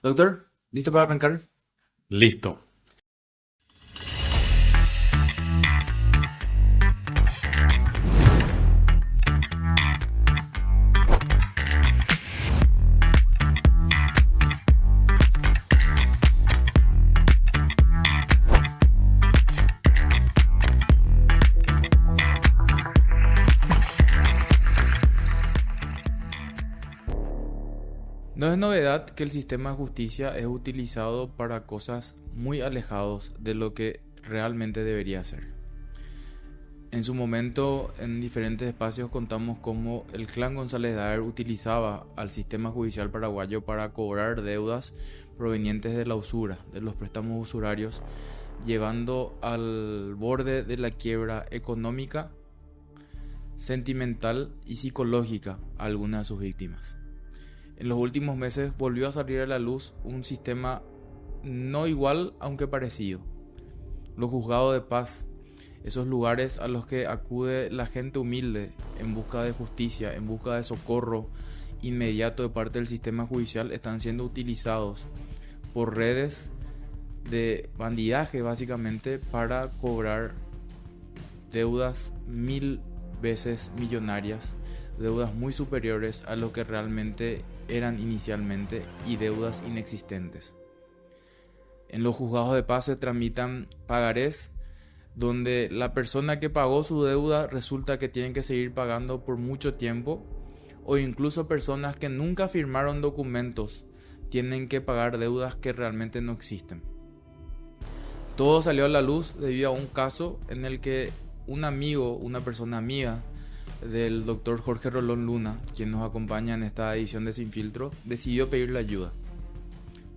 Doctor, ¿listo para arrancar? Listo. No es novedad que el sistema de justicia es utilizado para cosas muy alejados de lo que realmente debería ser. En su momento, en diferentes espacios contamos cómo el clan González Daer utilizaba al sistema judicial paraguayo para cobrar deudas provenientes de la usura, de los préstamos usurarios, llevando al borde de la quiebra económica, sentimental y psicológica a algunas de sus víctimas. En los últimos meses volvió a salir a la luz un sistema no igual, aunque parecido. Los juzgados de paz, esos lugares a los que acude la gente humilde en busca de justicia, en busca de socorro inmediato de parte del sistema judicial, están siendo utilizados por redes de bandidaje básicamente para cobrar deudas 1000 veces millonarias, deudas muy superiores a lo que realmente eran inicialmente y deudas inexistentes. En los juzgados de paz se tramitan pagarés donde la persona que pagó su deuda resulta que tienen que seguir pagando por mucho tiempo, o incluso personas que nunca firmaron documentos tienen que pagar deudas que realmente no existen. Todo salió a la luz debido a un caso en el que un amigo, una persona amiga del doctor Jorge Rolón Luna, quien nos acompaña en esta edición de Sin Filtro, decidió pedirle ayuda.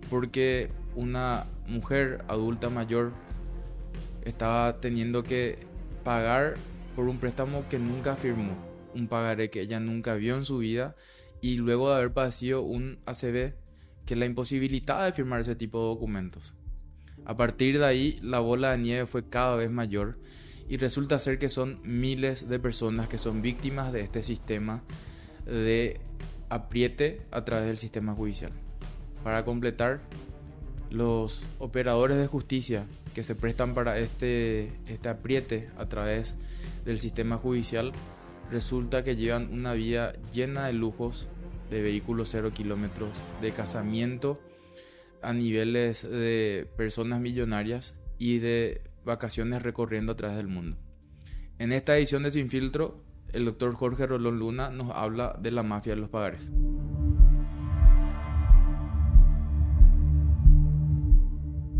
Porque una mujer adulta mayor estaba teniendo que pagar por un préstamo que nunca firmó, un pagaré que ella nunca vio en su vida, y luego de haber padecido un ACV que la imposibilitaba de firmar ese tipo de documentos. A partir de ahí, la bola de nieve fue cada vez mayor y resulta ser que son miles de personas que son víctimas de este sistema de apriete a través del sistema judicial. Para completar, los operadores de justicia que se prestan para este apriete a través del sistema judicial resulta que llevan una vida llena de lujos, de vehículos 0 kilómetros, de casamiento a niveles de personas millonarias y de vacaciones recorriendo a través del mundo. En esta edición de Sin Filtro, el doctor Jorge Rolón Luna nos habla de la mafia de los pagares.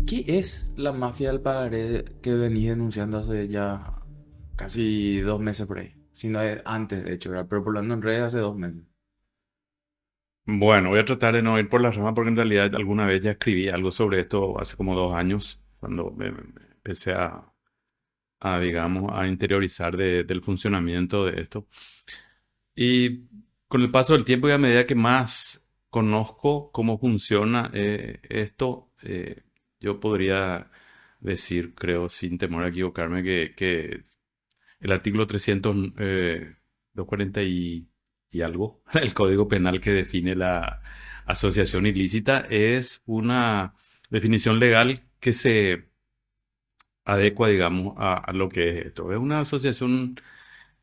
¿Qué es la mafia del pagaré que venís denunciando hace ya casi 2 meses por ahí? Si no es antes, de hecho, ¿verdad? Pero por lo menos en redes hace 2 meses. Bueno, voy a tratar de no ir por la rama porque en realidad alguna vez ya escribí algo sobre esto hace como 2 años, cuando me empecé digamos, a interiorizar del funcionamiento de esto. Y con el paso del tiempo y a medida que más conozco cómo funciona esto, yo podría decir, creo, sin temor a equivocarme, que el artículo 240 y algo del Código Penal que define la asociación ilícita es una definición legal que se adecua, digamos, a lo que es esto. Es una asociación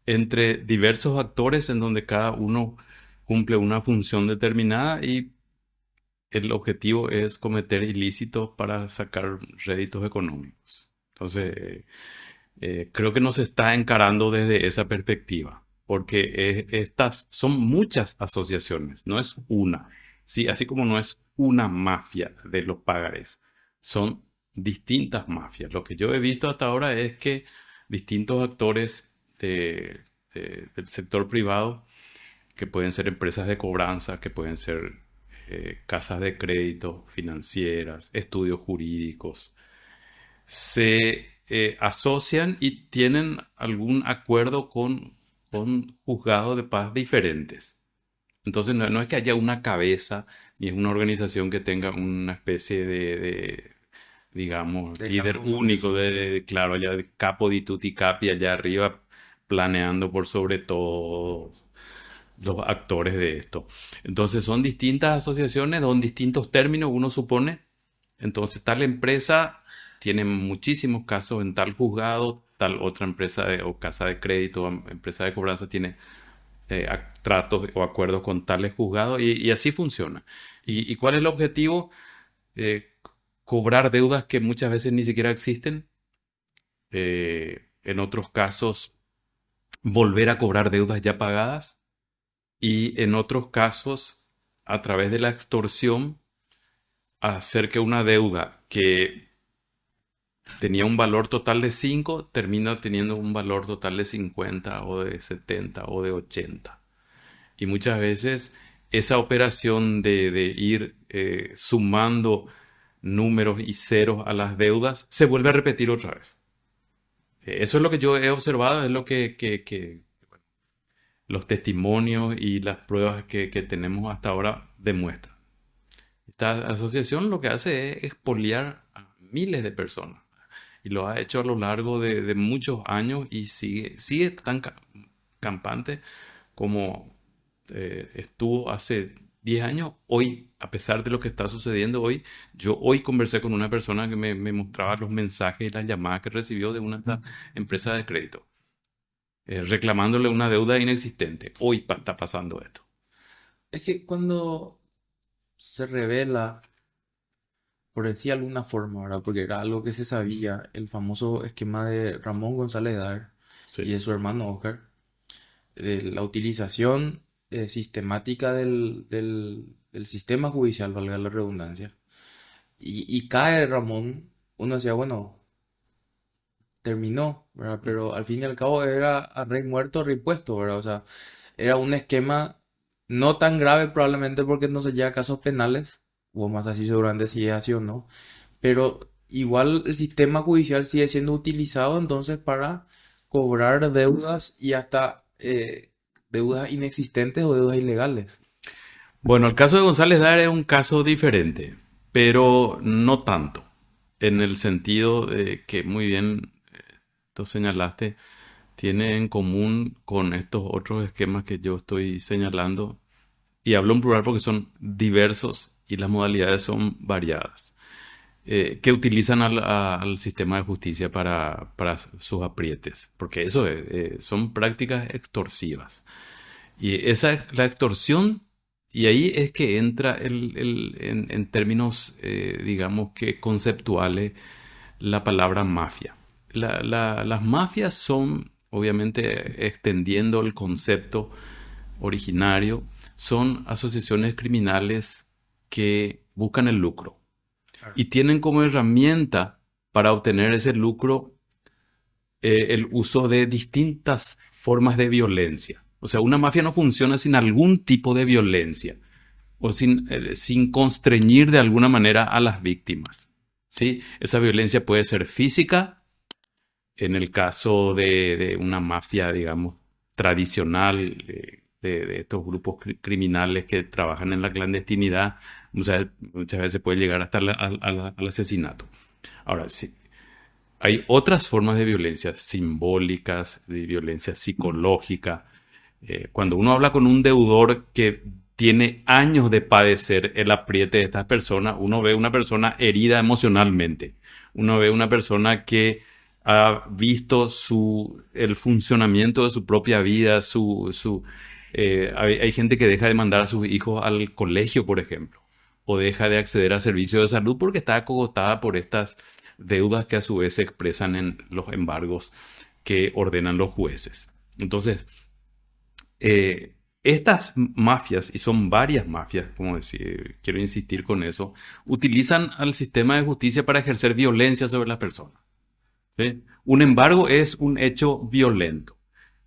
entre diversos actores en donde cada uno cumple una función determinada y el objetivo es cometer ilícitos para sacar réditos económicos. Entonces, creo que nos está encarando desde esa perspectiva, porque estas son muchas asociaciones, no es una, ¿sí? Así como no es una mafia de los pagares, son distintas mafias. Lo que yo he visto hasta ahora es que distintos actores del sector privado, que pueden ser empresas de cobranza, que pueden ser casas de crédito, financieras, estudios jurídicos, se asocian y tienen algún acuerdo con juzgados de paz diferentes. Entonces no es que haya una cabeza ni es una organización que tenga una especie digamos, De líder capo, como único, decís. claro, allá de capo di tutti capi allá arriba planeando por sobre todo. los actores de esto. Entonces son distintas asociaciones, son distintos términos, uno supone. Entonces tal empresa tiene muchísimos casos en tal juzgado, tal otra empresa o casa de crédito, empresa de cobranza tiene tratos o acuerdos con tales juzgados y así funciona. ¿Y cuál es el objetivo? Eh, Cobrar deudas que muchas veces ni siquiera existen. En otros casos, volver a cobrar deudas ya pagadas. Y en otros casos, a través de la extorsión, hacer que una deuda que tenía un valor total de 5 termina teniendo un valor total de 50 o de 70 o de 80. Y muchas veces esa operación de ir sumando números y ceros a las deudas se vuelve a repetir otra vez. Eso es lo que yo he observado, es lo que los testimonios y las pruebas que tenemos hasta ahora demuestran. Esta asociación lo que hace es expoliar a miles de personas y lo ha hecho a lo largo de muchos años y sigue tan campante como estuvo hace 10 años. Hoy, a pesar de lo que está sucediendo hoy, yo hoy conversé con una persona que me mostraba los mensajes y las llamadas que recibió de una empresa de crédito, reclamándole una deuda inexistente. Hoy está pasando esto. Es que cuando se revela, por decir alguna forma, ¿verdad? Porque era algo que se sabía, el famoso esquema de Ramón González Dar y Sí. de su hermano Oscar, de la utilización sistemática del sistema judicial, valga la redundancia. Y cae Ramón, uno decía, bueno, terminó, ¿verdad? Pero al fin y al cabo era a rey muerto, rey puesto, ¿verdad? O sea, era un esquema no tan grave probablemente porque no se llega a casos penales, o más así seguramente si es así o no, pero igual el sistema judicial sigue siendo utilizado entonces para cobrar deudas y hasta deudas inexistentes o deudas ilegales. Bueno, el caso de González Dar es un caso diferente, pero no tanto, en el sentido de que muy bien tú señalaste, tiene en común con estos otros esquemas que yo estoy señalando, y hablo en plural porque son diversos y las modalidades son variadas, que utilizan al sistema de justicia para sus aprietes, porque eso son prácticas extorsivas. Y esa es la extorsión, y ahí es que entra en términos, digamos que conceptuales, la palabra mafia. Las mafias son, obviamente, extendiendo el concepto originario, son asociaciones criminales que buscan el lucro Claro. y tienen como herramienta para obtener ese lucro el uso de distintas formas de violencia. O sea, una mafia no funciona sin algún tipo de violencia o sin constreñir de alguna manera a las víctimas. ¿Sí? Esa violencia puede ser física, en el caso de una mafia, digamos, tradicional, de estos grupos criminales que trabajan en la clandestinidad, muchas veces puede llegar hasta al asesinato. Ahora, sí, hay otras formas de violencia simbólicas, de violencia psicológica. Cuando uno habla con un deudor que tiene años de padecer el apriete de estas personas, uno ve una persona herida emocionalmente. Uno ve una persona que ha visto el funcionamiento de su propia vida. Hay gente que deja de mandar a sus hijos al colegio, por ejemplo, o deja de acceder a servicios de salud porque está acogotada por estas deudas que a su vez se expresan en los embargos que ordenan los jueces. Entonces, estas mafias, y son varias mafias, como decir, quiero insistir con eso, utilizan al sistema de justicia para ejercer violencia sobre las personas. ¿Sí? Un embargo es un hecho violento.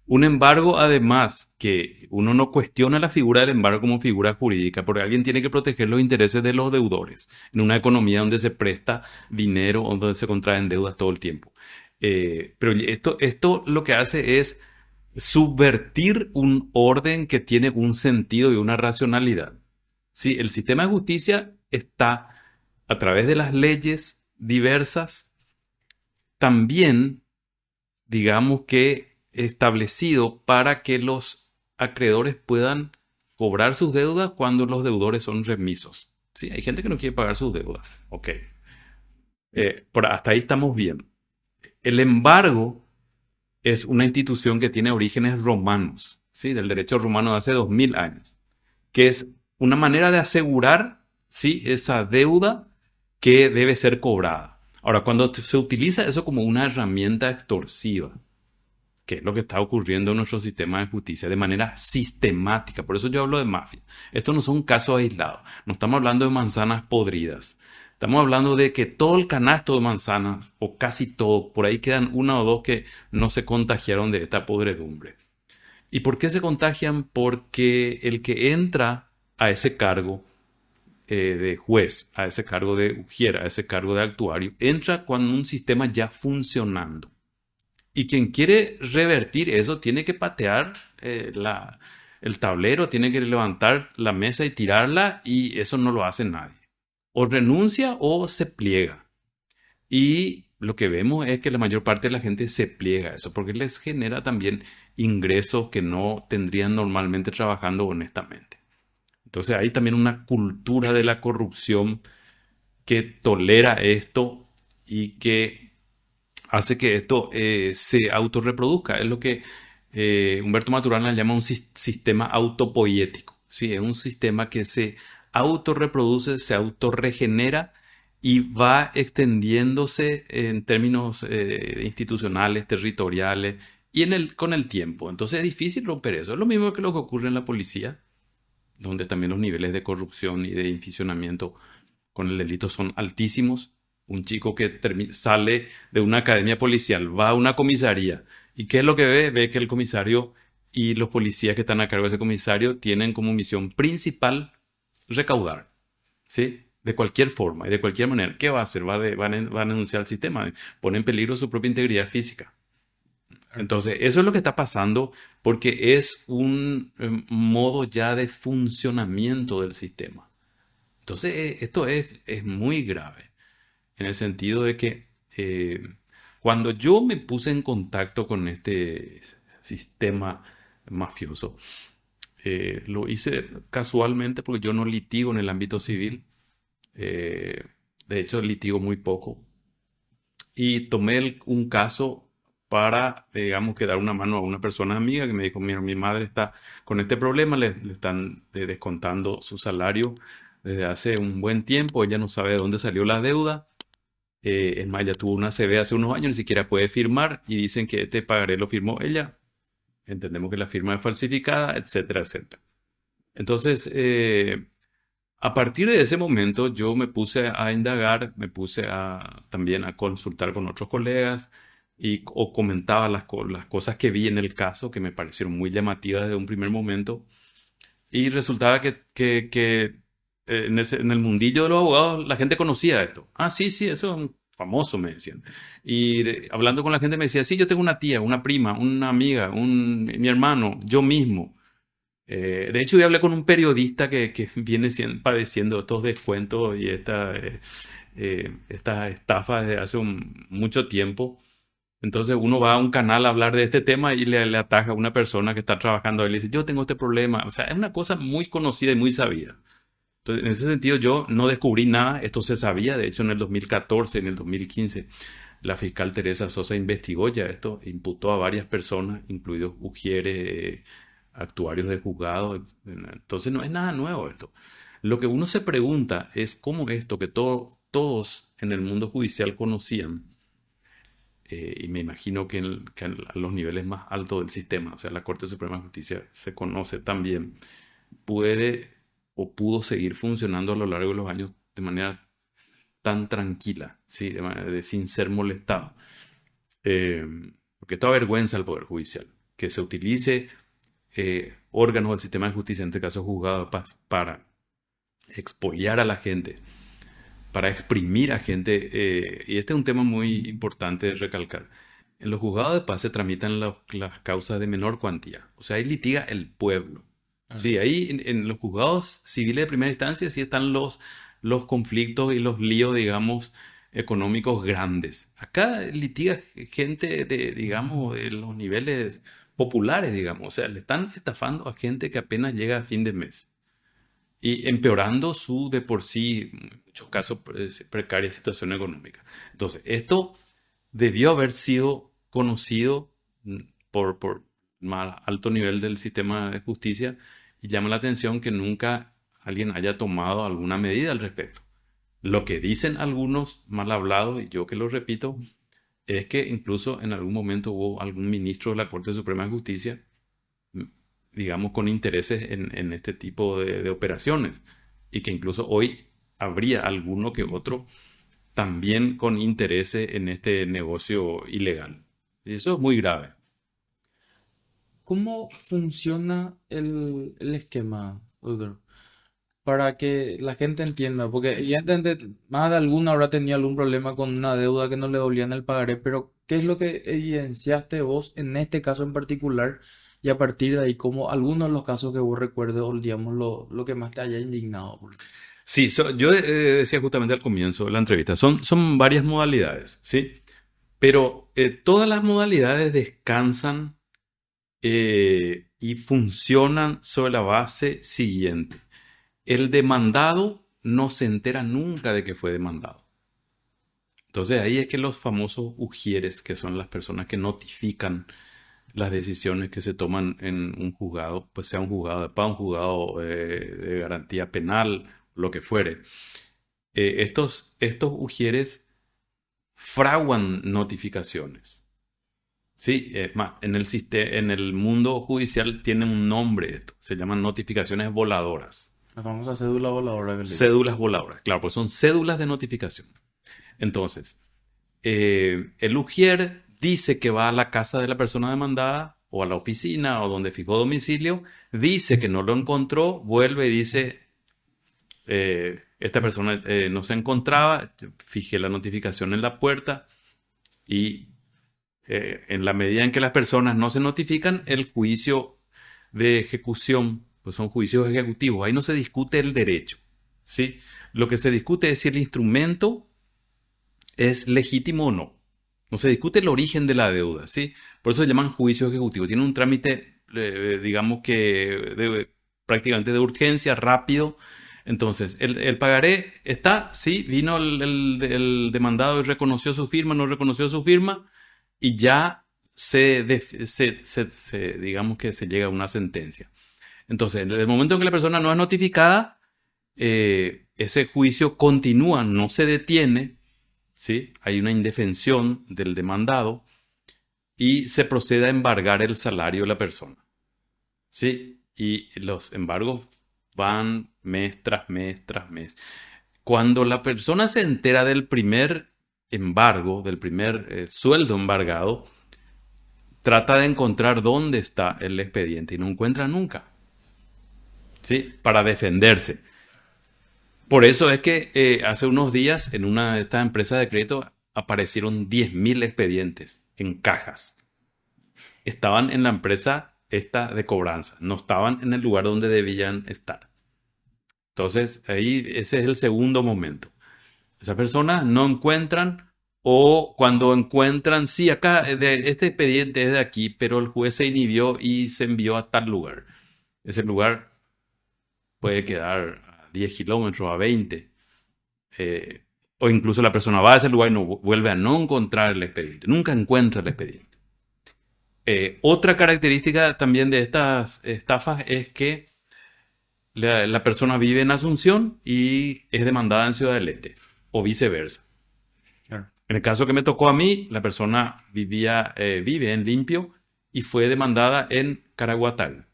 Un embargo, además, que uno no cuestiona la figura del embargo como figura jurídica, porque alguien tiene que proteger los intereses de los deudores en una economía donde se presta dinero o donde se contraen deudas todo el tiempo. Pero esto lo que hace es subvertir un orden que tiene un sentido y una racionalidad. Sí, el sistema de justicia está, a través de las leyes diversas, también, digamos que establecido para que los acreedores puedan cobrar sus deudas cuando los deudores son remisos. Sí, hay gente que no quiere pagar sus deudas. Ok. Hasta ahí estamos bien. El embargo es una institución que tiene orígenes romanos, ¿sí? Del derecho romano de hace 2000 años, que es una manera de asegurar, ¿sí?, esa deuda que debe ser cobrada. Ahora, cuando se utiliza eso como una herramienta extorsiva, que es lo que está ocurriendo en nuestro sistema de justicia de manera sistemática, por eso yo hablo de mafia. Estos no son casos aislados, no estamos hablando de manzanas podridas. Estamos hablando de que todo el canasto de manzanas, o casi todo, por ahí quedan una o dos que no se contagiaron de esta podredumbre. ¿Y por qué se contagian? Porque el que entra a ese cargo de juez, a ese cargo de ujier, a ese cargo de actuario, entra con un sistema ya funcionando. Y quien quiere revertir eso tiene que patear el tablero, tiene que levantar la mesa y tirarla, y eso no lo hace nadie. O renuncia o se pliega. Y lo que vemos es que la mayor parte de la gente se pliega a eso, porque les genera también ingresos que no tendrían normalmente trabajando honestamente. Entonces hay también una cultura de la corrupción que tolera esto y que hace que esto se autorreproduzca. Es lo que Humberto Maturana llama un sistema autopoiético. ¿Sí? Es un sistema que se autorreproduce, se autorregenera y va extendiéndose en términos institucionales, territoriales y con el tiempo. Entonces es difícil romper eso. Es lo mismo que lo que ocurre en la policía, donde también los niveles de corrupción y de inficionamiento con el delito son altísimos. Un chico que sale de una academia policial, va a una comisaría, ¿y qué es lo que ve? Ve que el comisario y los policías que están a cargo de ese comisario tienen como misión principal recaudar, ¿sí? De cualquier forma y de cualquier manera. ¿Qué va a hacer? Van a denunciar al sistema, pone en peligro su propia integridad física. Entonces, eso es lo que está pasando porque es un modo ya de funcionamiento del sistema. Entonces, esto es muy grave en el sentido de que cuando yo me puse en contacto con este sistema mafioso, lo hice casualmente porque yo no litigo en el ámbito civil. De hecho, litigo muy poco. Y tomé un caso para, digamos, que dar una mano a una persona amiga que me dijo, mira, mi madre está con este problema, le están descontando su salario desde hace un buen tiempo, ella no sabe de dónde salió la deuda. Es más, ya tuvo una CB hace unos años, ni siquiera puede firmar y dicen que este pagaré lo firmó ella. Entendemos que la firma es falsificada, etcétera, etcétera. Entonces, a partir de ese momento yo me puse a indagar, me puse también a consultar con otros colegas o comentaba las cosas que vi en el caso que me parecieron muy llamativas desde un primer momento. Y resultaba que en el mundillo de los abogados la gente conocía esto. Ah, sí, sí, eso es famoso, me decían. Y hablando con la gente me decía, sí, yo tengo una tía, una prima, una amiga, mi hermano, yo mismo. De hecho, yo hablé con un periodista que viene padeciendo estos descuentos y estas estafas desde hace mucho tiempo. Entonces uno va a un canal a hablar de este tema y le ataca a una persona que está trabajando ahí y le dice, yo tengo este problema. O sea, es una cosa muy conocida y muy sabida. Entonces, en ese sentido, yo no descubrí nada, esto se sabía. De hecho, en el 2014, en el 2015, la fiscal Teresa Sosa investigó ya esto, imputó a varias personas, incluidos ujieres, actuarios de juzgados. Entonces, no es nada nuevo esto. Lo que uno se pregunta es cómo esto que todos en el mundo judicial conocían, y me imagino que, a los niveles más altos del sistema, o sea, la Corte Suprema de Justicia se conoce también, puede o pudo seguir funcionando a lo largo de los años de manera tan tranquila, ¿sí? Sin ser molestado. Porque esto avergüenza al Poder Judicial, que se utilice órganos del sistema de justicia, en este caso juzgados de paz, para expoliar a la gente, para exprimir a gente. Y este es un tema muy importante de recalcar. En los juzgados de paz se tramitan las causas de menor cuantía. O sea, ahí litiga el pueblo. Sí, ahí en los juzgados civiles de primera instancia sí están los conflictos y los líos, digamos, económicos grandes. Acá litiga gente digamos, de los niveles populares, digamos. O sea, le están estafando a gente que apenas llega a fin de mes y empeorando su de por sí, en muchos casos, precaria situación económica. Entonces, esto debió haber sido conocido por más alto nivel del sistema de justicia y llama la atención que nunca alguien haya tomado alguna medida al respecto. Lo que dicen algunos mal hablados, y yo que lo repito, es que incluso en algún momento hubo algún ministro de la Corte Suprema de Justicia, digamos, con intereses en este tipo de operaciones, y que incluso hoy habría alguno que otro también con intereses en este negocio ilegal. Y eso es muy grave. ¿Cómo funciona el esquema, Edgar? Para que la gente entienda, porque evidentemente más de alguno habrá tenido algún problema con una deuda que no le dolía en el pagaré, pero ¿qué es lo que evidenciaste vos en este caso en particular? Y a partir de ahí, como algunos de los casos que vos recuerdes, o digamos lo que más te haya indignado. Sí, yo decía justamente al comienzo de la entrevista, son varias modalidades, ¿sí? Pero todas las modalidades descansan y funcionan sobre la base siguiente. El demandado no se entera nunca de que fue demandado. Entonces ahí es que los famosos ujieres, que son las personas que notifican las decisiones que se toman en un juzgado, pues sea un juzgado de paz, un juzgado de garantía penal, lo que fuere. Estos ujieres fraguan notificaciones. Sí, es más, en el mundo judicial tiene un nombre esto, se llaman notificaciones voladoras. La famosa cédula voladora que le dicen. Cédulas voladoras, claro, pues son cédulas de notificación. Entonces, el ujier dice que va a la casa de la persona demandada o a la oficina o donde fijó domicilio, dice que no lo encontró, vuelve y dice, esta persona no se encontraba, fijé la notificación en la puerta y en la medida en que las personas no se notifican, el juicio de ejecución, pues son juicios ejecutivos, ahí no se discute el derecho, ¿sí? Lo que se discute es si el instrumento es legítimo o no. No se discute el origen de la deuda, ¿sí? Por eso se llaman juicios ejecutivos. Tiene un trámite, digamos que prácticamente de urgencia, rápido. Entonces, el pagaré está, sí, vino el demandado y reconoció su firma, no reconoció su firma, y ya digamos que se llega a una sentencia. Entonces, desde el momento en que la persona no es notificada, ese juicio continúa, no se detiene, ¿sí? Hay una indefensión del demandado y se procede a embargar el salario de la persona, ¿sí? Y los embargos van mes tras mes tras mes. Cuando la persona se entera del primer embargo, del primer sueldo embargado, trata de encontrar dónde está el expediente y no encuentra nunca, ¿sí? Para defenderse. Por eso es que hace unos días en una de estas empresas de crédito aparecieron 10.000 expedientes en cajas. Estaban en la empresa esta de cobranza, no estaban en el lugar donde debían estar. Entonces, ahí ese es el segundo momento. Esas personas no encuentran o cuando encuentran, sí, acá este expediente es de aquí, pero el juez se inhibió y se envió a tal lugar. Ese lugar puede quedar a 10 kilómetros, a 20. O incluso la persona va a ese lugar y no, vuelve a no encontrar el expediente. Nunca encuentra el expediente. Otra característica también de estas estafas es que la persona vive en Asunción y es demandada en Ciudad del Este, o viceversa. Claro. En el caso que me tocó a mí, la persona vive en Limpio y fue demandada en Caraguatán.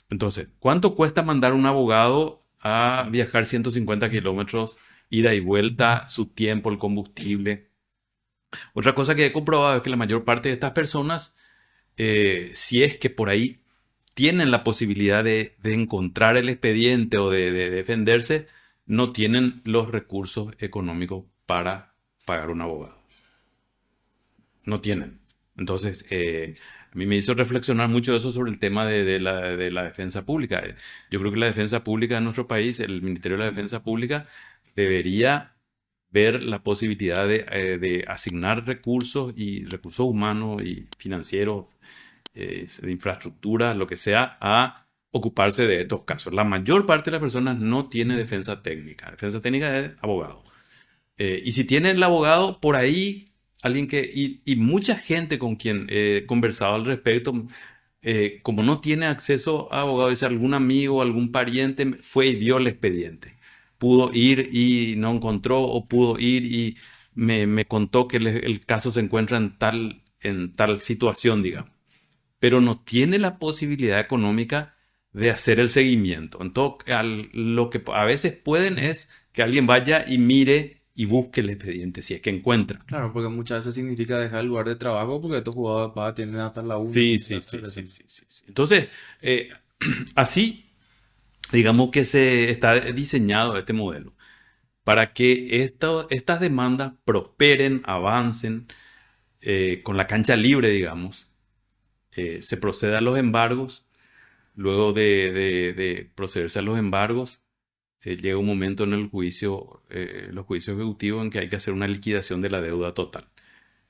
Entonces, ¿cuánto cuesta mandar un abogado a viajar 150 kilómetros, ida y vuelta, su tiempo, el combustible? Otra cosa que he comprobado es que la mayor parte de estas personas, si es que por ahí tienen la posibilidad de encontrar el expediente o de defenderse, no tienen los recursos económicos para pagar un abogado. No tienen. Entonces, a mí me hizo reflexionar mucho eso sobre el tema de la defensa pública. Yo creo que la defensa pública en nuestro país, el Ministerio de la Defensa Pública, debería ver la posibilidad de asignar recursos y recursos humanos y financieros de infraestructura, lo que sea, a ocuparse de estos casos. La mayor parte de las personas no tiene defensa técnica. Defensa técnica es abogado. Y si tiene el abogado, por ahí, alguien que... Y mucha gente con quien he conversado al respecto, como no tiene acceso a abogado, dice algún amigo, algún pariente fue y vio el expediente. Pudo ir y no encontró, o pudo ir y me contó que el caso se encuentra en tal situación, digamos. Pero no tiene la posibilidad económica de hacer el seguimiento. Entonces, lo que a veces pueden es que alguien vaya y mire y busque el expediente si es que encuentra. Claro, porque muchas veces significa dejar el lugar de trabajo porque estos jugadores tienen hasta la 1. Sí. Entonces, así, digamos que se está diseñado este modelo para que estas demandas prosperen, avancen, con la cancha libre, digamos. Se procede a los embargos. Luego de procederse a los embargos, llega un momento en el juicio, los juicios ejecutivos, en que hay que hacer una liquidación de la deuda total.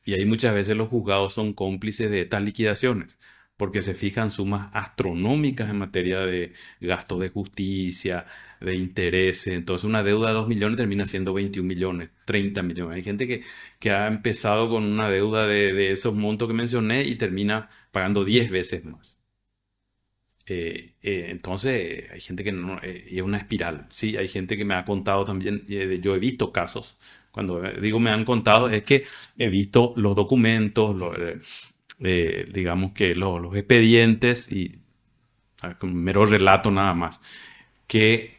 Y ahí muchas veces los juzgados son cómplices de estas liquidaciones, porque se fijan sumas astronómicas en materia de gastos de justicia, de intereses. Entonces una deuda de 2 millones termina siendo 21 millones, 30 millones. Hay gente que ha empezado con una deuda de esos montos que mencioné y termina pagando 10 veces más. Entonces hay gente que no, y es una espiral, ¿sí? Hay gente que me ha contado también, yo he visto casos, cuando digo me han contado es que he visto los documentos, digamos que los expedientes y un mero relato nada más, que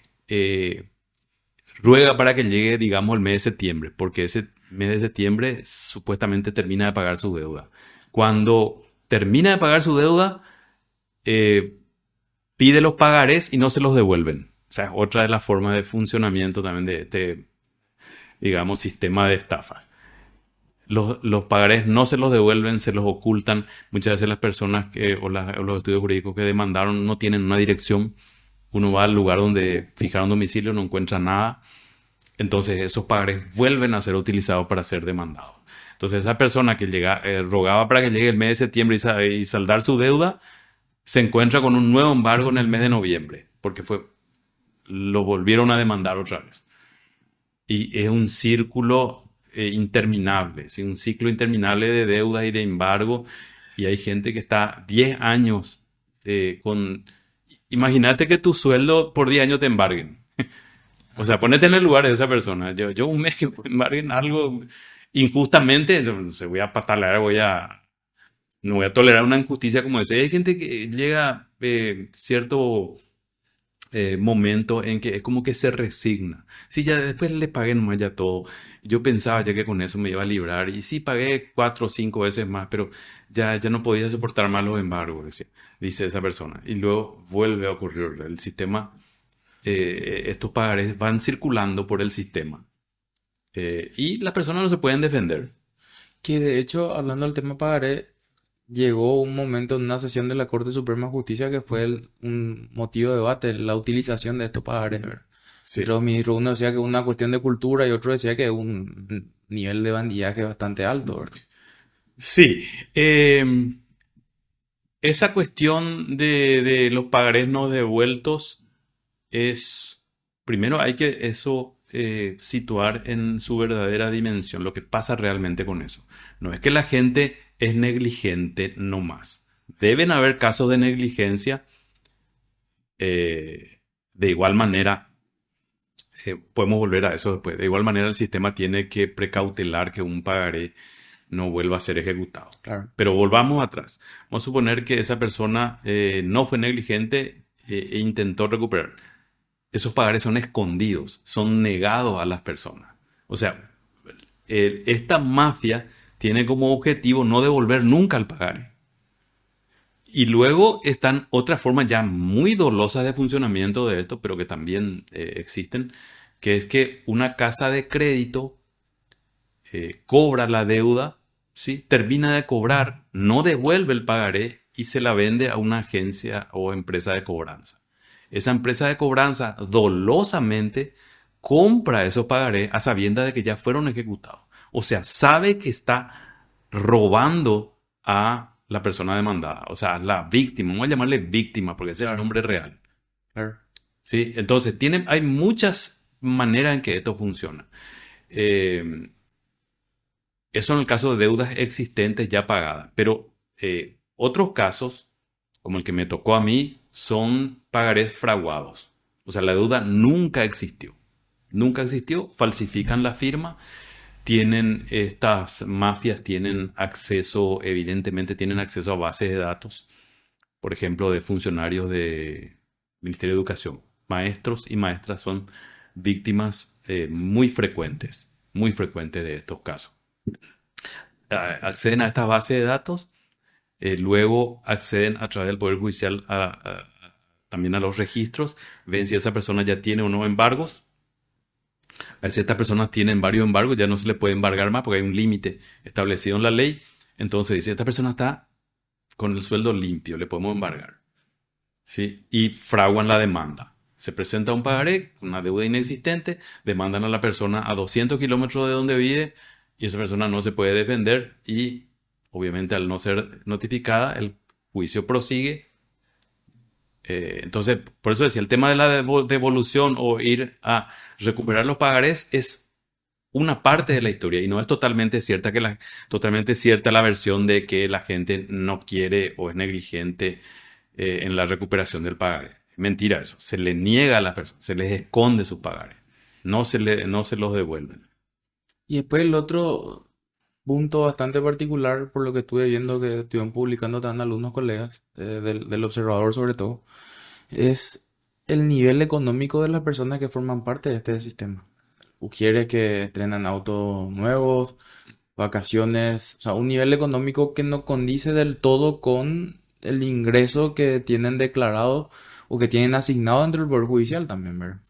ruega para que llegue, digamos, el mes de septiembre, porque ese mes de septiembre supuestamente termina de pagar su deuda. Cuando termina de pagar su deuda, pide los pagarés y no se los devuelven. O sea, es otra de las formas de funcionamiento también de este, digamos, sistema de estafa. Los pagarés no se los devuelven, se los ocultan. Muchas veces las personas o los estudios jurídicos que demandaron no tienen una dirección. Uno va al lugar donde fijaron domicilio, no encuentra nada. Entonces esos pagarés vuelven a ser utilizados para ser demandados. Entonces esa persona que rogaba para que llegue el mes de septiembre y saldar su deuda, se encuentra con un nuevo embargo en el mes de noviembre, porque lo volvieron a demandar otra vez. Y es un círculo interminable, ¿sí? Un ciclo interminable de deudas y de embargo. Y hay gente que está 10 años con... Imagínate que tu sueldo por 10 años te embarguen. O sea, ponete en el lugar de esa persona. Yo un mes que me embarguen algo injustamente, no sé, voy a patalear, no voy a tolerar una injusticia como esa. Hay gente que llega cierto momento en que es como que se resigna. Sí, ya después le pagué nomás ya todo. Yo pensaba ya que con eso me iba a librar. Y sí, pagué 4 o 5 veces más, pero ya no podía soportar más los embargos, dice esa persona. Y luego vuelve a ocurrir. El sistema, estos pagarés van circulando por el sistema. Y las personas no se pueden defender. Que de hecho, hablando del tema pagaré, llegó un momento en una sesión de la Corte Suprema de Justicia que fue un motivo de debate, la utilización de estos pagarés, ¿verdad? Sí. Pero uno decía que es una cuestión de cultura y otro decía que es un nivel de bandidaje bastante alto, ¿verdad? Sí. Esa cuestión de los pagarés no devueltos es, primero hay que situar en su verdadera dimensión lo que pasa realmente con eso. No es que la gente es negligente nomás. Deben haber casos de negligencia. De igual manera, podemos volver a eso después. De igual manera, el sistema tiene que precautelar que un pagaré no vuelva a ser ejecutado. Claro. Pero volvamos atrás. Vamos a suponer que esa persona no fue negligente e intentó recuperar. Esos pagarés son escondidos, son negados a las personas. O sea, esta mafia tiene como objetivo no devolver nunca el pagaré. Y luego están otras formas ya muy dolosas de funcionamiento de esto, pero que también existen, que es que una casa de crédito cobra la deuda, ¿sí? Termina de cobrar, no devuelve el pagaré y se la vende a una agencia o empresa de cobranza. Esa empresa de cobranza dolosamente compra esos pagarés a sabiendas de que ya fueron ejecutados. O sea, sabe que está robando a la persona demandada, o sea, la víctima, vamos a llamarle víctima porque ese es el nombre real. Claro. ¿Sí? Entonces, hay muchas maneras en que esto funciona. Eh, Eso en el caso de deudas existentes ya pagadas. Pero otros casos, como el que me tocó a mí, son pagarés fraguados. O sea, la deuda nunca existió. Nunca existió, falsifican la firma, estas mafias tienen acceso, evidentemente tienen acceso a bases de datos, por ejemplo, de funcionarios del Ministerio de Educación. Maestros y maestras son víctimas muy frecuentes de estos casos. Acceden a estas bases de datos, luego acceden a través del Poder Judicial también a los registros, ven si esa persona ya tiene o no embargos. A veces estas personas tienen varios embargos, ya no se le puede embargar más porque hay un límite establecido en la ley. Entonces dice, esta persona está con el sueldo limpio, le podemos embargar. ¿Sí? Y fraguan la demanda. Se presenta un pagaré, una deuda inexistente, demandan a la persona a 200 kilómetros de donde vive y esa persona no se puede defender y obviamente al no ser notificada el juicio prosigue. Entonces, por eso decía, el tema de la devolución o ir a recuperar los pagarés es una parte de la historia y no es totalmente cierta la versión de que la gente no quiere o es negligente en la recuperación del pagaré. Mentira eso. Se le niega a las personas, se les esconde sus pagares. No se los devuelven. Y después el otro punto bastante particular, por lo que estuve viendo que estuvieron publicando también algunos colegas, del Observador sobre todo, es el nivel económico de las personas que forman parte de este sistema. Mujeres que estrenan autos nuevos, vacaciones, o sea, un nivel económico que no condice del todo con el ingreso que tienen declarado o que tienen asignado dentro del Poder Judicial también, ¿verdad?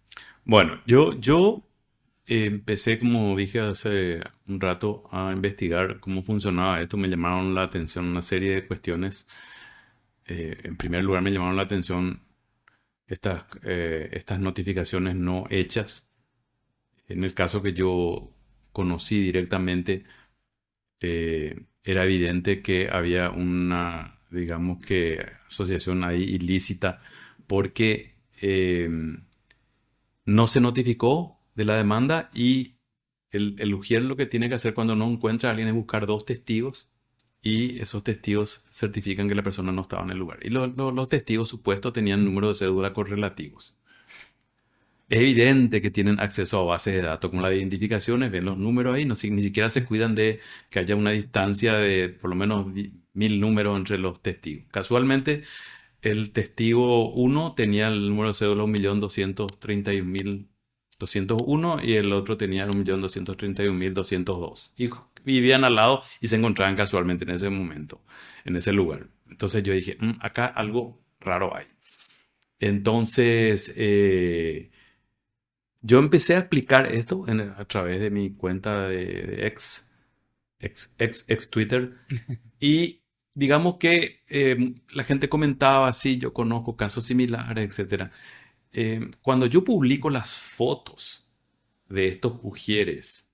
Bueno, yo empecé, como dije hace un rato, a investigar cómo funcionaba esto. Me llamaron la atención una serie de cuestiones. En primer lugar, me llamaron la atención estas notificaciones no hechas. En el caso que yo conocí directamente, era evidente que había una, digamos que, asociación ahí ilícita porque no se notificó de la demanda y el ujier lo que tiene que hacer cuando no encuentra a alguien es buscar dos testigos y esos testigos certifican que la persona no estaba en el lugar. Y los testigos supuestos tenían números de cédula correlativos. Es evidente que tienen acceso a bases de datos como las de identificaciones, ven los números ahí, no, ni siquiera se cuidan de que haya una distancia de por lo menos 1000 números entre los testigos. Casualmente, el testigo 1 tenía el número de cédula 1.231.201 y el otro tenía 1.231.202. Y vivían al lado y se encontraban casualmente en ese momento, en ese lugar. Entonces yo dije, acá algo raro hay. Entonces, yo empecé a explicar esto a través de mi cuenta de ex Twitter y digamos que la gente comentaba, sí, yo conozco casos similares, etcétera. Cuando yo publico las fotos de estos ujieres,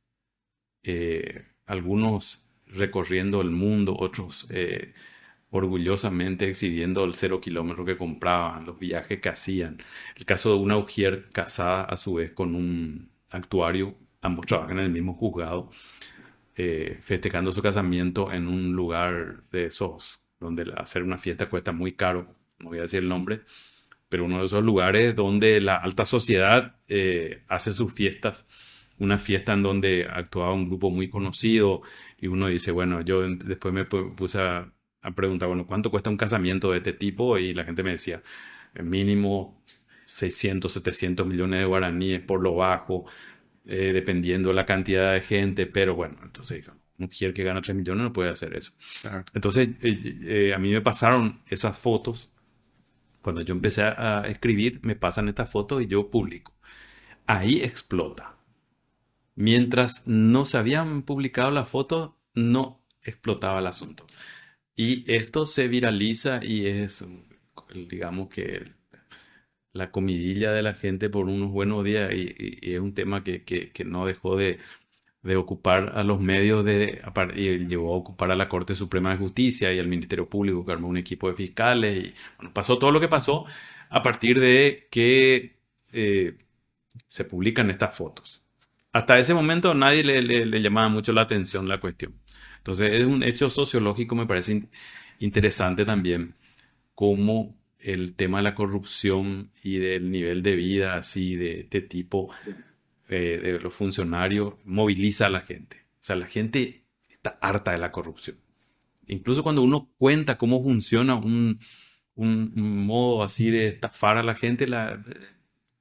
algunos recorriendo el mundo, otros orgullosamente exhibiendo el 0 kilómetro que compraban, los viajes que hacían. El caso de una ujier casada a su vez con un actuario, ambos trabajan en el mismo juzgado, festejando su casamiento en un lugar de esos, donde hacer una fiesta cuesta muy caro, no voy a decir el nombre, pero uno de esos lugares donde la alta sociedad hace sus fiestas, una fiesta en donde actuaba un grupo muy conocido y uno dice, bueno, yo después me puse a preguntar, bueno, ¿cuánto cuesta un casamiento de este tipo? Y la gente me decía, mínimo 600, 700 millones de guaraníes por lo bajo, dependiendo de la cantidad de gente, pero bueno, entonces un mujer que gana 3 millones no puede hacer eso. Claro. Entonces, a mí me pasaron esas fotos. Cuando yo empecé a escribir, me pasan estas fotos y yo publico. Ahí explota. Mientras no se habían publicado las fotos, no explotaba el asunto. Y esto se viraliza y es, digamos que, la comidilla de la gente por unos buenos días y es un tema que no dejó de ocupar a los medios y llevó a ocupar a la Corte Suprema de Justicia y al Ministerio Público, que armó un equipo de fiscales. Y bueno, pasó todo lo que pasó a partir de que se publican estas fotos. Hasta ese momento nadie le llamaba mucho la atención la cuestión. Entonces es un hecho sociológico, me parece interesante también, cómo el tema de la corrupción y del nivel de vida así de este tipo de los funcionarios moviliza a la gente. O sea, la gente está harta de la corrupción. Incluso cuando uno cuenta cómo funciona un modo así de estafar a la gente,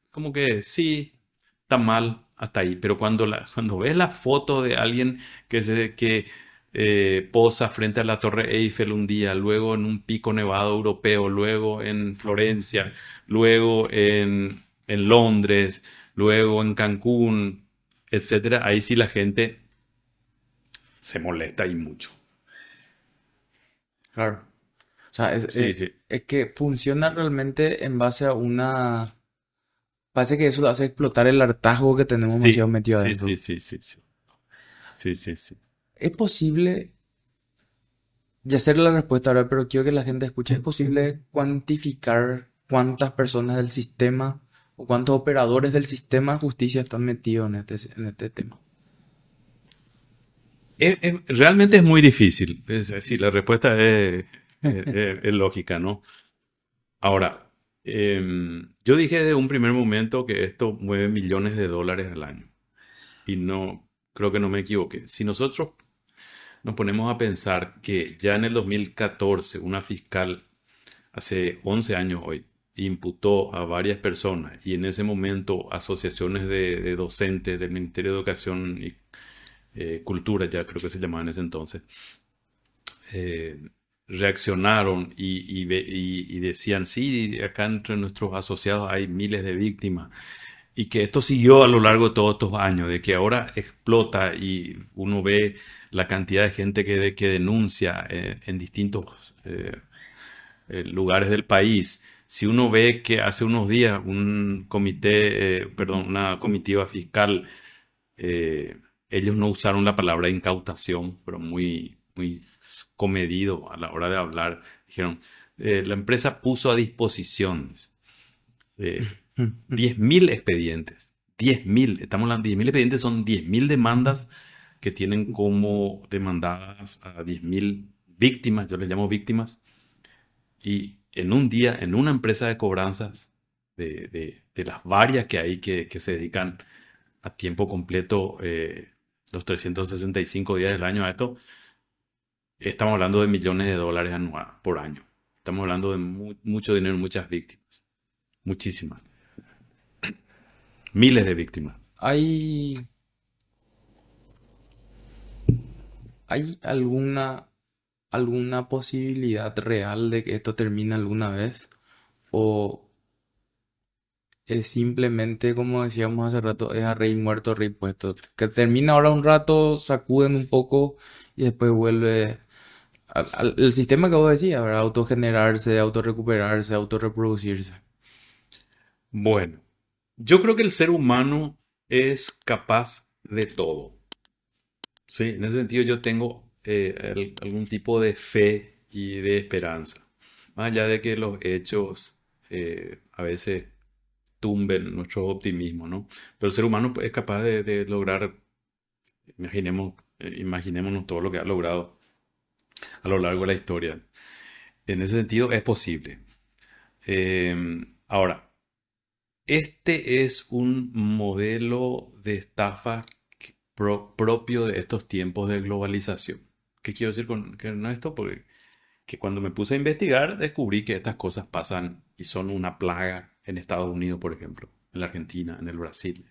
como que sí, está mal hasta ahí. Pero cuando ves la foto de alguien que posa frente a la Torre Eiffel un día, luego en un pico nevado europeo, luego en Florencia, luego en Londres, luego en Cancún, etcétera, ahí sí la gente se molesta y mucho. Claro. O sea, Sí, sí. es que funciona realmente en base a una... Parece que eso hace explotar el hartazgo que tenemos demasiado Sí, metido sí, adentro. sí, sí, sí, sí. Sí, sí, sí. Es posible, ya sé la respuesta ahora, pero quiero que la gente escuche, ¿es posible cuantificar cuántas personas del sistema o cuántos operadores del sistema de justicia están metidos en este tema? Realmente es muy difícil. Es decir, la respuesta es lógica, ¿no? Ahora, yo dije desde un primer momento que esto mueve millones de dólares al año. Y no, creo que no me equivoqué. Si nosotros nos ponemos a pensar que ya en el 2014 una fiscal, hace 11 años hoy, imputó a varias personas y en ese momento asociaciones de docentes del Ministerio de Educación y Cultura, ya creo que se llamaba en ese entonces, eh, reaccionaron y decían, sí, acá entre nuestros asociados hay miles de víctimas. Y que esto siguió a lo largo de todos estos años, de que ahora explota y uno ve la cantidad de gente que denuncia en distintos lugares del país. Si uno ve que hace unos días un comité, perdón, una comitiva fiscal, ellos no usaron la palabra incautación, pero muy comedido a la hora de hablar. Dijeron, la empresa puso a disposición 10.000 expedientes. 10.000, estamos hablando, 10.000 expedientes son 10.000 demandas que tienen como demandadas a 10.000 víctimas, yo les llamo víctimas, y en un día, en una empresa de cobranzas, de las varias que hay que se dedican a tiempo completo los 365 días del año a esto, estamos hablando de millones de dólares por año. Estamos hablando de mucho dinero, muchas víctimas, muchísimas. Miles de víctimas. ¿Hay, hay alguna posibilidad real de que esto termine alguna vez? ¿O es simplemente, como decíamos hace rato, es a rey muerto, rey puesto? Que termina ahora un rato, sacuden un poco y después vuelve el sistema que vos decías, ¿verdad? Autogenerarse, autorrecuperarse, autorreproducirse. Bueno, yo creo que el ser humano es capaz de todo. Sí, en ese sentido yo tengo algún tipo de fe y de esperanza. Más allá de que los hechos a veces tumben nuestro optimismo, ¿no? Pero el ser humano es capaz de lograr, imaginémonos todo lo que ha logrado a lo largo de la historia. En ese sentido es posible. Ahora, este es un modelo de estafa propio de estos tiempos de globalización. ¿Qué quiero decir con esto? Porque que cuando me puse a investigar descubrí que estas cosas pasan y son una plaga en Estados Unidos, por ejemplo, en la Argentina, en el Brasil.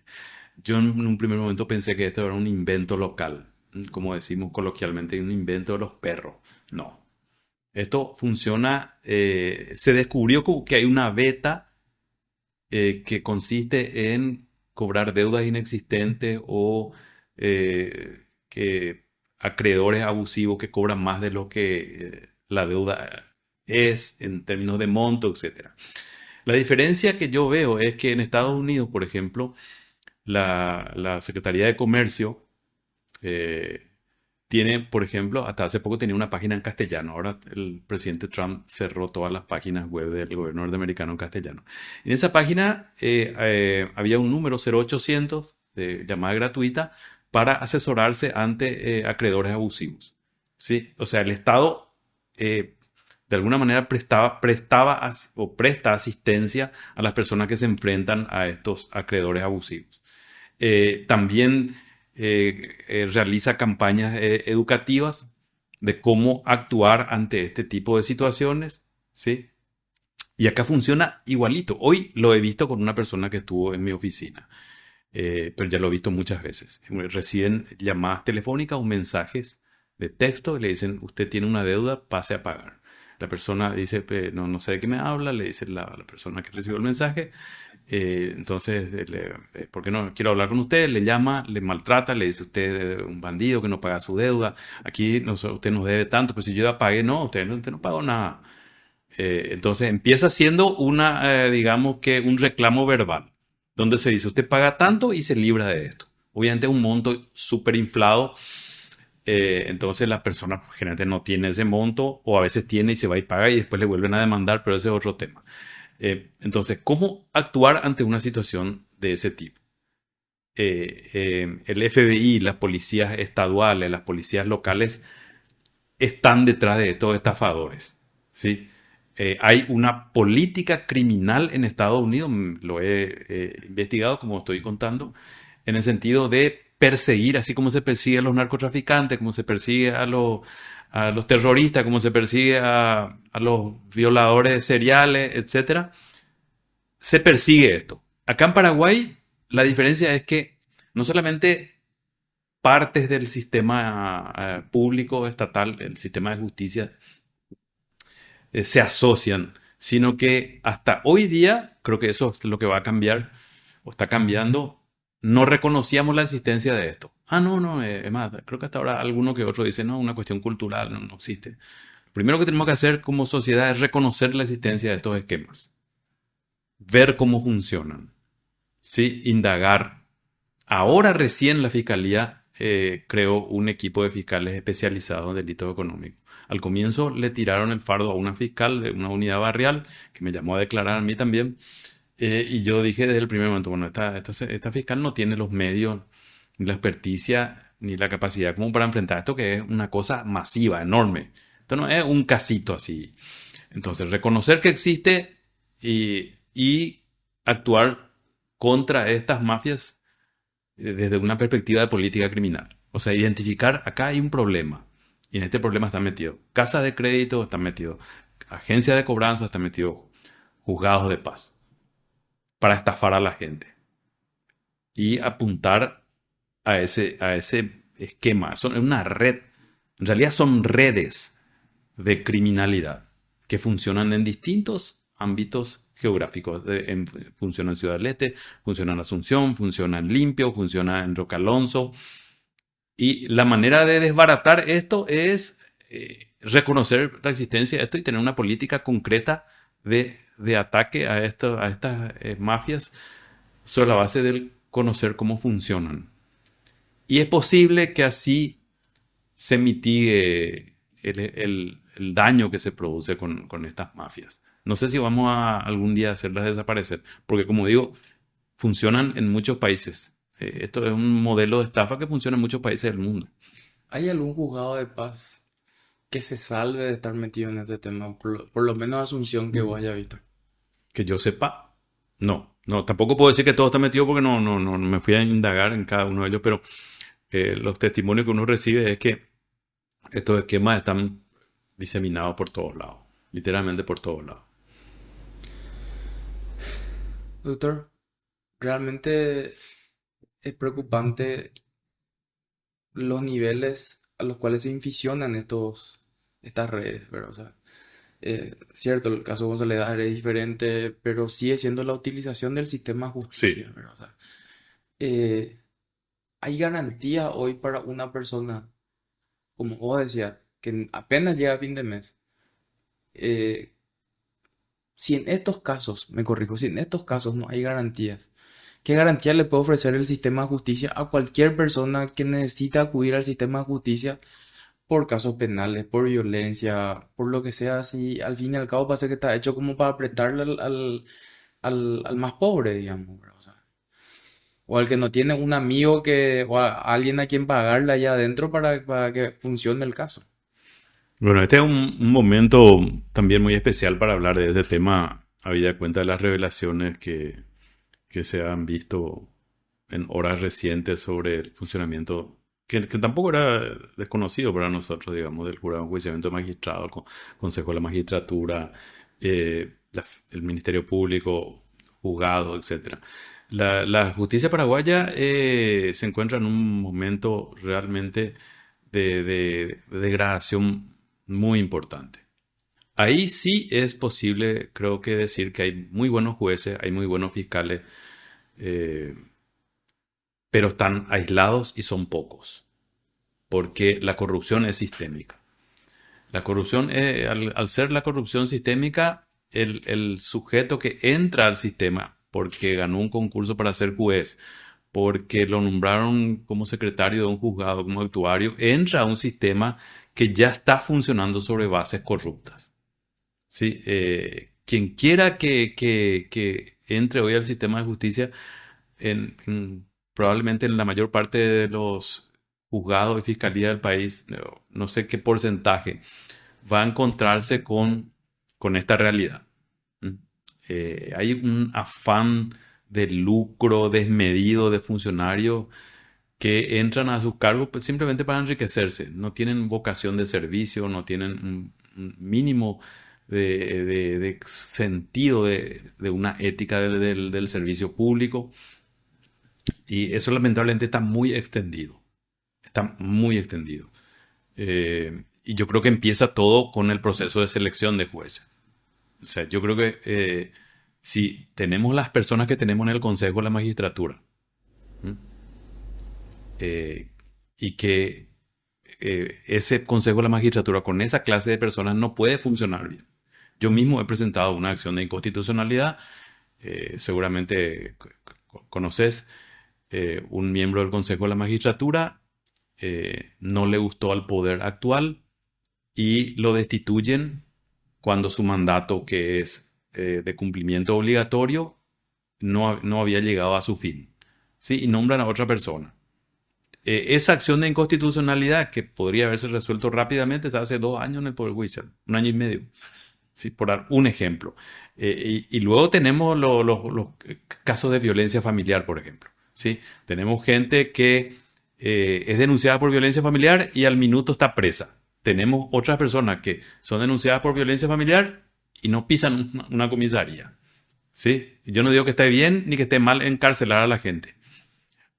Yo en un primer momento pensé que esto era un invento local, como decimos coloquialmente, un invento de los perros. No. Esto funciona, se descubrió que hay una beta que consiste en cobrar deudas inexistentes o que acreedores abusivos que cobran más de lo que la deuda es en términos de monto, etcétera. La diferencia que yo veo es que en Estados Unidos, por ejemplo, la Secretaría de Comercio tiene, por ejemplo, hasta hace poco tenía una página en castellano. Ahora el presidente Trump cerró todas las páginas web del gobierno norteamericano en castellano. En esa página había un número 0800 de llamada gratuita para asesorarse ante acreedores abusivos. ¿Sí? O sea, el Estado de alguna manera presta asistencia a las personas que se enfrentan a estos acreedores abusivos. También realiza campañas educativas de cómo actuar ante este tipo de situaciones, ¿sí? Y acá funciona igualito. Hoy lo he visto con una persona que estuvo en mi oficina, pero ya lo he visto muchas veces. Reciben llamadas telefónicas o mensajes de texto y le dicen, usted tiene una deuda, pase a pagar. La persona dice, no sé de qué me habla, le dice la persona que recibió el mensaje. Entonces, ¿por qué no quiero hablar con usted? Le llama, le maltrata, le dice usted es un bandido que no paga su deuda. Aquí usted nos debe tanto, pero si yo ya pagué, no, usted no pagó nada. Entonces empieza siendo digamos que un reclamo verbal, donde se dice usted paga tanto y se libra de esto. Obviamente es un monto súper inflado. Entonces la persona generalmente no tiene ese monto o a veces tiene y se va y paga y después le vuelven a demandar, pero ese es otro tema. Entonces, ¿cómo actuar ante una situación de ese tipo? El FBI, las policías estaduales, las policías locales están detrás de estos estafadores, ¿sí? Hay una política criminal en Estados Unidos, lo he investigado como estoy contando, en el sentido de perseguir, así como se persigue a los narcotraficantes, como se persigue a los terroristas, como se persigue a los violadores seriales, etcétera, se persigue esto. Acá en Paraguay, la diferencia es que no solamente partes del sistema público estatal, el sistema de justicia, se asocian, sino que hasta hoy día, creo que eso es lo que va a cambiar, o está cambiando, no reconocíamos la existencia de esto. No, es más, creo que hasta ahora alguno que otro dice, no, una cuestión cultural, no existe. Lo primero que tenemos que hacer como sociedad es reconocer la existencia de estos esquemas, ver cómo funcionan, ¿sí? Indagar. Ahora recién la Fiscalía creó un equipo de fiscales especializados en delitos económicos. Al comienzo le tiraron el fardo a una fiscal de una unidad barrial que me llamó a declarar a mí también. Y yo dije desde el primer momento, bueno, esta fiscal no tiene los medios, ni la experticia, ni la capacidad como para enfrentar esto, que es una cosa masiva, enorme. Esto no es un casito así. Entonces, reconocer que existe y actuar contra estas mafias desde una perspectiva de política criminal. O sea, identificar, acá hay un problema. Y en este problema están metidos casas de crédito, están metidos agencias de cobranza, están metidos juzgados de paz. Para estafar a la gente. Y apuntar a ese esquema. Son una red. En realidad son redes de criminalidad que funcionan en distintos ámbitos geográficos. Funciona en Ciudad del Este, funciona en Asunción, funciona en Limpio, funciona en Roque Alonso. Y la manera de desbaratar esto es reconocer la existencia de esto y tener una política concreta de ataque a estas mafias sobre la base del conocer cómo funcionan. Y es posible que así se mitigue el daño que se produce con estas mafias. No sé si vamos a algún día hacerlas desaparecer, porque como digo, funcionan en muchos países. Esto es un modelo de estafa que funciona en muchos países del mundo. ¿Hay algún juzgado de paz que se salve de estar metido en este tema? Por lo menos Asunción que vos hayas visto. Que yo sepa, no. No, tampoco puedo decir que todo está metido porque no me fui a indagar en cada uno de ellos, pero los testimonios que uno recibe es que estos esquemas están diseminados por todos lados, literalmente por todos lados. Doctor, realmente es preocupante los niveles a los cuales se inficionan estas redes, ¿verdad? O sea, cierto, el caso de González es diferente, pero sigue siendo la utilización del sistema de Sí, justicia, ¿verdad? O sea, eh, ¿hay garantía hoy para una persona, como vos decías, que apenas llega a fin de mes? eh, si en estos casos, me corrijo, si en estos casos no hay garantías, ¿Qué garantía le puede ofrecer el sistema de justicia a cualquier persona que necesita acudir al sistema de justicia por casos penales, por violencia, por lo que sea? Si al fin y al cabo pasa que está hecho como para apretarle al más pobre, digamos, ¿verdad? O sea, o al que no tiene un amigo o a alguien a quien pagarle allá adentro para que funcione el caso. Bueno, este es un momento también muy especial para hablar de ese tema, habida cuenta de las revelaciones que se han visto en horas recientes sobre el funcionamiento, que tampoco era desconocido para nosotros, digamos, del jurado de enjuiciamiento de magistrados, el Consejo de la Magistratura, el Ministerio Público, juzgados, etcétera. La justicia paraguaya se encuentra en un momento realmente de degradación muy importante. Ahí sí es posible, creo que decir que hay muy buenos jueces, hay muy buenos fiscales, eh, pero están aislados y son pocos, porque la corrupción es sistémica. La corrupción, al ser la corrupción sistémica, el sujeto que entra al sistema porque ganó un concurso para ser juez, porque lo nombraron como secretario de un juzgado, como actuario, entra a un sistema que ya está funcionando sobre bases corruptas. ¿Sí? Quien quiera que entre hoy al sistema de justicia, probablemente en la mayor parte de los juzgados y fiscalías del país, no sé qué porcentaje, va a encontrarse con esta realidad. ¿Mm? Hay un afán de lucro desmedido de funcionarios que entran a sus cargos pues, simplemente para enriquecerse. No tienen vocación de servicio, no tienen un mínimo de sentido de una ética del servicio público. Y eso lamentablemente está muy extendido. Está muy extendido. Y yo creo que empieza todo con el proceso de selección de jueces. O sea, yo creo que si tenemos las personas que tenemos en el Consejo de la Magistratura, y que ese Consejo de la Magistratura con esa clase de personas no puede funcionar bien. Yo mismo he presentado una acción de inconstitucionalidad, seguramente conoces, un miembro del Consejo de la Magistratura no le gustó al poder actual y lo destituyen cuando su mandato, que es de cumplimiento obligatorio, no había llegado a su fin. ¿Sí? Y nombran a otra persona. Esa acción de inconstitucionalidad, que podría haberse resuelto rápidamente, está hace 2 años en el Poder Judicial, 1 año y medio, ¿sí? Por dar un ejemplo. Y luego tenemos los casos de violencia familiar, por ejemplo. ¿Sí? Tenemos gente que es denunciada por violencia familiar y al minuto está presa. Tenemos otras personas que son denunciadas por violencia familiar y no pisan una comisaría. ¿Sí? Yo no digo que esté bien ni que esté mal encarcelar a la gente.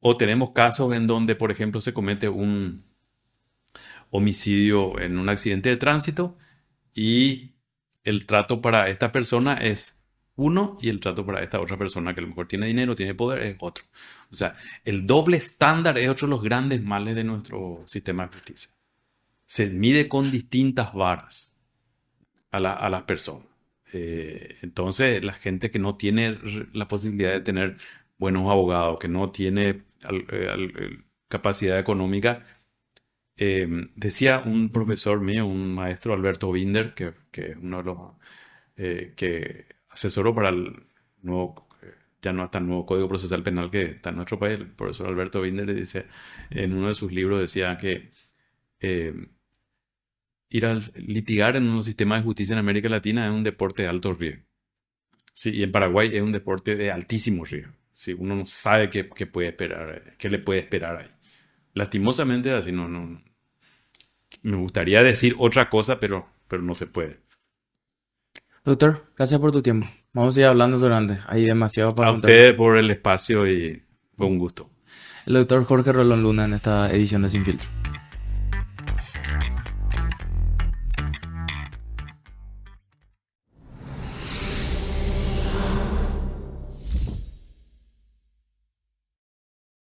O tenemos casos en donde, por ejemplo, se comete un homicidio en un accidente de tránsito y el trato para esta persona es uno y el trato para esta otra persona que a lo mejor tiene dinero, tiene poder, es otro. O sea, el doble estándar es otro de los grandes males de nuestro sistema de justicia. Se mide con distintas varas a las personas. Entonces, la gente que no tiene la posibilidad de tener buenos abogados, que no tiene capacidad económica, decía un profesor mío, un maestro, Alberto Binder, que es uno de los que asesoró para el nuevo, ya no está el nuevo Código Procesal Penal que está en nuestro país. El profesor Alberto Binder le dice, en uno de sus libros decía que ir a litigar en un sistema de justicia en América Latina es un deporte de alto riesgo. Sí, y en Paraguay es un deporte de altísimo riesgo. Sí, uno no sabe qué puede esperar, qué le puede esperar ahí. Lastimosamente así no. Me gustaría decir otra cosa, pero no se puede. Doctor, gracias por tu tiempo. Vamos a ir hablando durante. Hay demasiado para A contar. usted por el espacio y fue un gusto. El doctor Jorge Rolón Luna en esta edición de Sin Filtro.